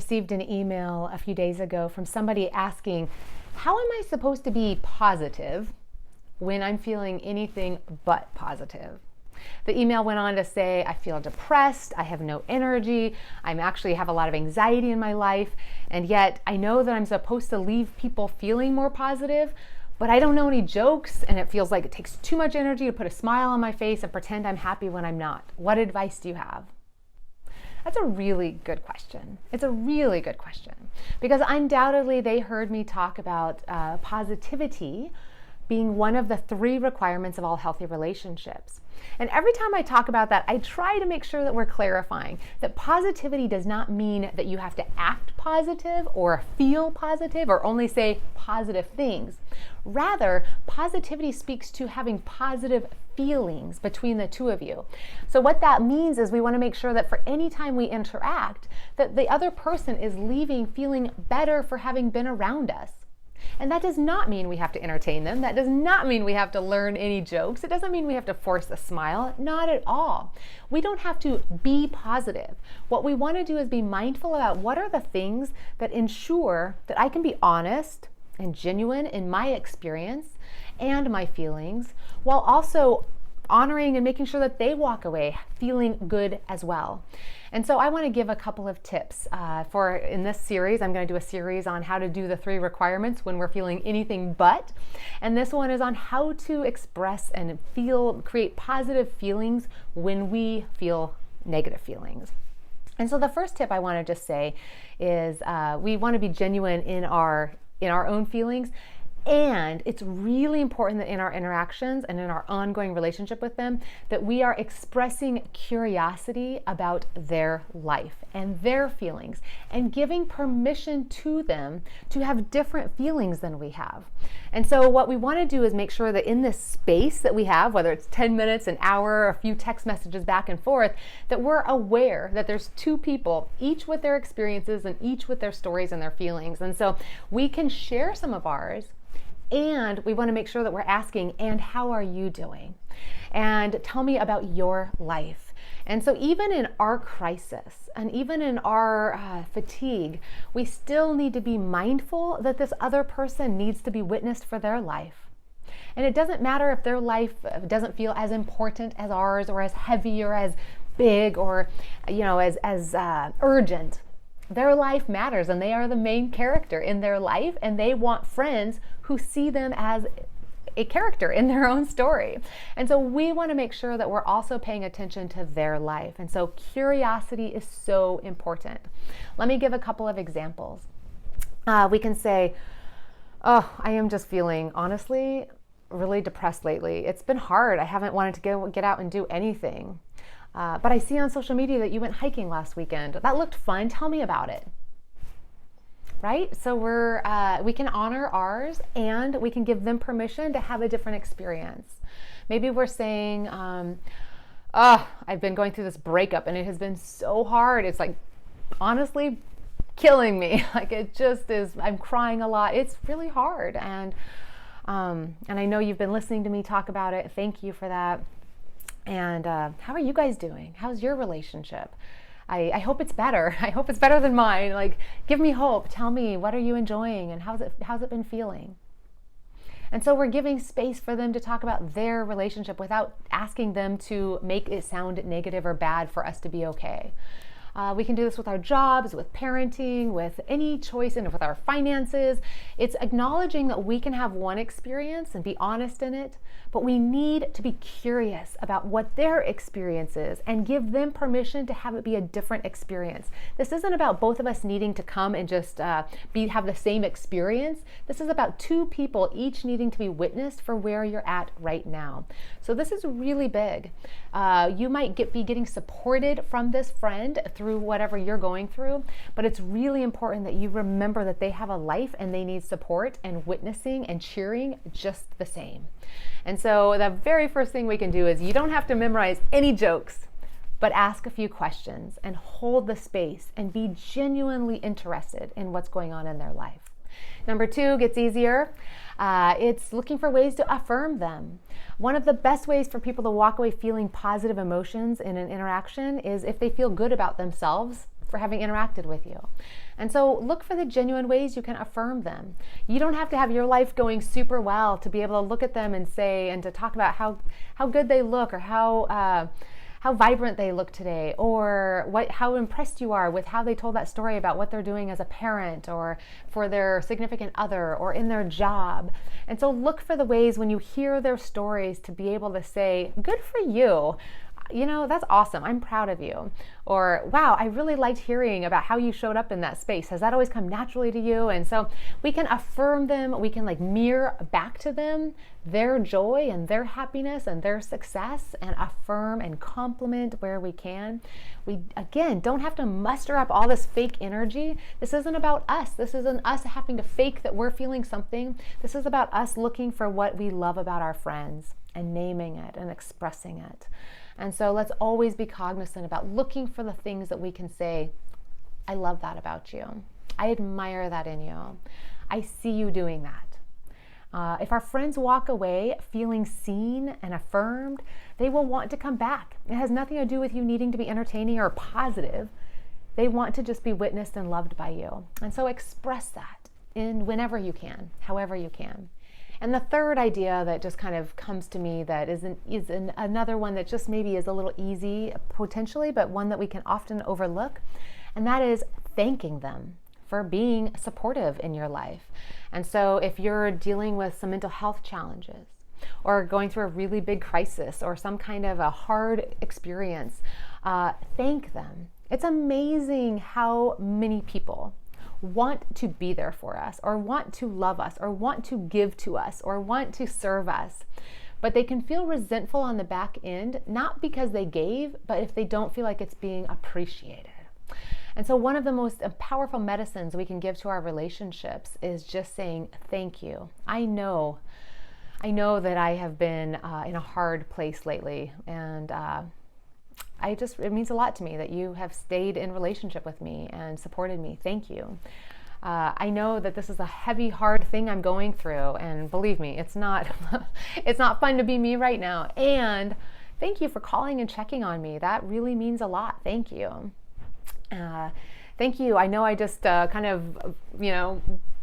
received an email a few days ago from somebody asking, how am I supposed to be positive when I'm feeling anything but positive? The email went on to say, I feel depressed, I have no energy, I'm actually have a lot of anxiety in my life, and yet I know that I'm supposed to leave people feeling more positive, but I don't know any jokes, and it feels like it takes too much energy to put a smile on my face and pretend I'm happy when I'm not. What advice do you have? That's a really good question. It's a really good question because undoubtedly they heard me talk about positivity being one of the 3 requirements of all healthy relationships. And every time I talk about that, I try to make sure that we're clarifying that positivity does not mean that you have to act positive or feel positive or only say positive things. Rather, positivity speaks to having positive feelings between the two of you. So what that means is we want to make sure that for any time we interact, that the other person is leaving feeling better for having been around us. And that does not mean we have to entertain them. That does not mean we have to learn any jokes. It doesn't mean we have to force a smile. Not at all. We don't have to be positive. What we want to do is be mindful about what are the things that ensure that I can be honest and genuine in my experience and my feelings, while also honoring and making sure that they walk away feeling good as well. And so I want to give a couple of tips for in this series. I'm going to do a series on how to do the 3 requirements when we're feeling anything but. And this one is on how to express and create positive feelings when we feel negative feelings. And so the first tip I want to just say is we want to be genuine in our own feelings. And it's really important that in our interactions and in our ongoing relationship with them, that we are expressing curiosity about their life and their feelings and giving permission to them to have different feelings than we have. And so what we want to do is make sure that in this space that we have, whether it's 10 minutes, an hour, a few text messages back and forth, that we're aware that there's 2 people, each with their experiences and each with their stories and their feelings. And so we can share some of ours. And we want to make sure that we're asking, and how are you doing? And tell me about your life. And so even in our crisis and even in our fatigue, we still need to be mindful that this other person needs to be witnessed for their life. And it doesn't matter if their life doesn't feel as important as ours or as heavy or as big or, as urgent. Their life matters and they are the main character in their life, and they want friends who see them as a character in their own story. And so we want to make sure that we're also paying attention to their life. And so curiosity is so important. Let me give a couple of examples. We can say, oh, I am just feeling, honestly, really depressed lately. It's been hard. I haven't wanted to get out and do anything. But I see on social media that you went hiking last weekend. That looked fun. Tell me about it. Right? So we can honor ours and we can give them permission to have a different experience. Maybe we're saying, I've been going through this breakup and it has been so hard. It's like, honestly, killing me. Like it just is, I'm crying a lot. It's really hard. And I know you've been listening to me talk about it. Thank you for that. And how are you guys doing? How's your relationship? I hope it's better. I hope it's better than mine. Like, give me hope. Tell me, what are you enjoying and how's it been feeling? And so we're giving space for them to talk about their relationship without asking them to make it sound negative or bad for us to be okay. We can do this with our jobs, with parenting, with any choice, and with our finances. It's acknowledging that we can have one experience and be honest in it, but we need to be curious about what their experience is and give them permission to have it be a different experience. This isn't about both of us needing to come and just have the same experience. This is about 2 people each needing to be witnessed for where you're at right now. So this is really big. You might be getting supported from this friend through whatever you're going through, but it's really important that you remember that they have a life and they need support and witnessing and cheering just the same. And so the very first thing we can do is you don't have to memorize any jokes, but ask a few questions and hold the space and be genuinely interested in what's going on in their life. Number 2 gets easier. It's looking for ways to affirm them. One of the best ways for people to walk away feeling positive emotions in an interaction is if they feel good about themselves for having interacted with you. And so look for the genuine ways you can affirm them. You don't have to have your life going super well to be able to look at them and say, and to talk about how good they look, or how vibrant they look today, or how impressed you are with how they told that story about what they're doing as a parent, or for their significant other, or in their job. And so look for the ways when you hear their stories to be able to say, good for you. You know, that's awesome. I'm proud of you. Or, wow, I really liked hearing about how you showed up in that space. Has that always come naturally to you? And so we can affirm them. We can mirror back to them their joy and their happiness and their success, and affirm and compliment where we can. We, again, don't have to muster up all this fake energy. This isn't about us. This isn't us having to fake that we're feeling something. This is about us looking for what we love about our friends and naming it and expressing it. And so let's always be cognizant about looking for the things that we can say, I love that about you. I admire that in you. I see you doing that. If our friends walk away feeling seen and affirmed, they will want to come back. It has nothing to do with you needing to be entertaining or positive. They want to just be witnessed and loved by you. And so express that in whenever you can, however you can. And the third idea that just kind of comes to me that is another one that just maybe is a little easy potentially, but one that we can often overlook, and that is thanking them for being supportive in your life. And so if you're dealing with some mental health challenges, or going through a really big crisis, or some kind of a hard experience, thank them. It's amazing how many people want to be there for us, or want to love us, or want to give to us, or want to serve us. But they can feel resentful on the back end, not because they gave, but if they don't feel like it's being appreciated. And so one of the most powerful medicines we can give to our relationships is just saying, thank you. I know that I have been in a hard place lately, and it means a lot to me that you have stayed in relationship with me and supported me. Thank you. I know that this is a heavy, hard thing I'm going through, and believe me, it's not fun to be me right now. And thank you for calling and checking on me. That really means a lot. Thank you. Thank you. I know I just kind of,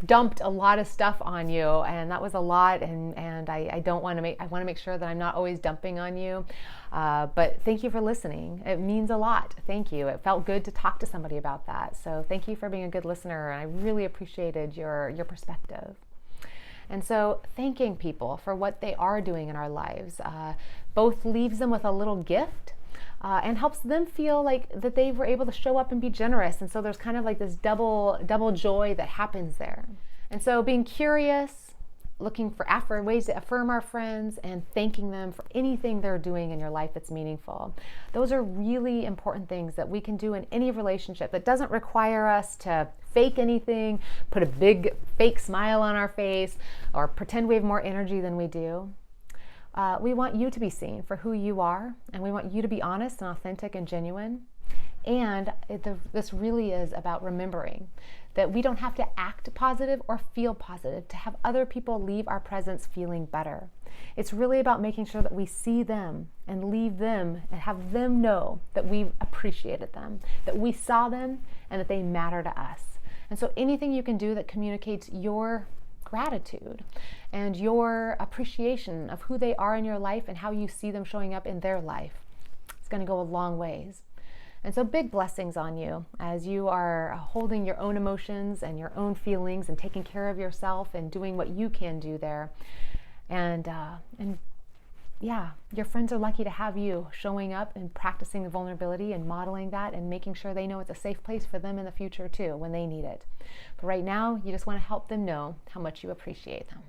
dumped a lot of stuff on you, and that was a lot, and I want to make sure that I'm not always dumping on you, but thank you for listening. It means a lot. Thank you. It felt good to talk to somebody about that. So thank you for being a good listener, and I really appreciated your perspective. And so thanking people for what they are doing in our lives both leaves them with a little gift, and helps them feel like that they were able to show up and be generous. And so there's kind of like this double joy that happens there. And so being curious, looking for ways to affirm our friends, and thanking them for anything they're doing in your life that's meaningful. Those are really important things that we can do in any relationship that doesn't require us to fake anything, put a big fake smile on our face, or pretend we have more energy than we do. We want you to be seen for who you are, and we want you to be honest and authentic and genuine. And this really is about remembering that we don't have to act positive or feel positive to have other people leave our presence feeling better. It's really about making sure that we see them and leave them and have them know that we appreciated them, that we saw them, and that they matter to us. And so anything you can do that communicates your gratitude and your appreciation of who they are in your life and how you see them showing up in their life, it's going to go a long ways. And so big blessings on you as you are holding your own emotions and your own feelings and taking care of yourself and doing what you can do there. And yeah, your friends are lucky to have you showing up and practicing the vulnerability and modeling that and making sure they know it's a safe place for them in the future too when they need it. But right now, you just want to help them know how much you appreciate them.